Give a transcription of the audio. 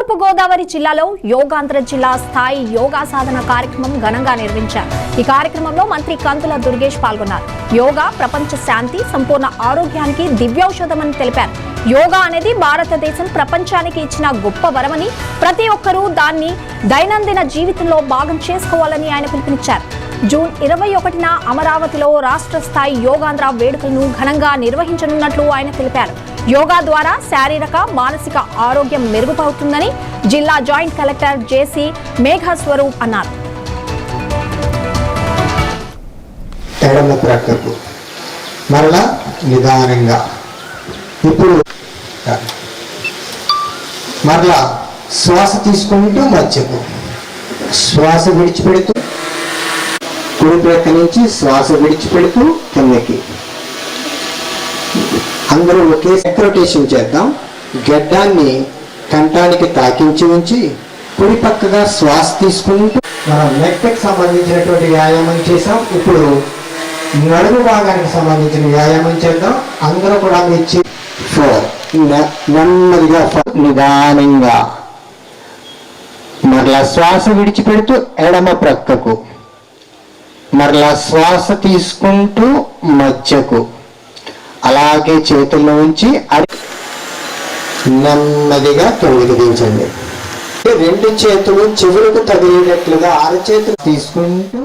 తూర్పు గోదావరి జిల్లాలో యోగాంధ్ర జిల్లా స్థాయి యోగా సాధన కార్యక్రమం ఘనంగా నిర్వహించారు. ఈ కార్యక్రమంలో మంత్రి కంతుల దుర్గేష్ పాల్గొన్నారు. యోగా ప్రపంచ శాంతి, సంపూర్ణ ఆరోగ్యానికి దివ్యౌషధమని తెలిపారు. యోగా అనేది భారతదేశం ప్రపంచానికి ఇచ్చిన గొప్ప వరమని, ప్రతి ఒక్కరూ దాన్ని దైనందిన జీవితంలో భాగం చేసుకోవాలని ఆయన పిలుపునిచ్చారు. జూన్ 21న అమరావతిలో రాష్ట్ర స్థాయి యోగాంధ్ర వేడుకలను ఘనంగా నిర్వహించనున్నట్లు ఆయన తెలిపారు. యోగా ద్వారా శారీరక, మానసిక ఆరోగ్యం మెరుగుపడుతుందని జిల్లా జాయింట్ కలెక్టర్ జేసీ మేఘస్వరూప్ అన్నారు. ఎడమ ప్రక్కకు మరలా నిదానంగా, ఇప్పుడు మరలా శ్వాస తీసుకుంటూ మధ్యకు, శ్వాస విడిచిపెడుతూ కుడి ప్రక్క నుంచి శ్వాస విడిచిపెడుతూ కిందకి. అందరూ ఒకే రొటేషన్ చేద్దాం. గడ్డాన్ని కంఠానికి తాకించి ఉంచి కుడి పక్కగా శ్వాస తీసుకుంటూ మనం నెక్కి సంబంధించినటువంటి వ్యాయామం చేసాం. ఇప్పుడు నడుము భాగానికి సంబంధించిన వ్యాయామం చేద్దాం. అందరూ కూడా ఇచ్చి 4 నెమ్మదిగా నిదానంగా మరలా శ్వాస విడిచిపెడుతూ ఎడమ ప్రక్కకు, మరలా శ్వాస తీసుకుంటూ మధ్యకు, అలాగే చేతుల్లో ఉంచి నెమ్మదిగా కిందికి దించండి. 2 చేతులు చెవులకు తగిలేటట్లుగా అరచేతులు తీసుకుంటూ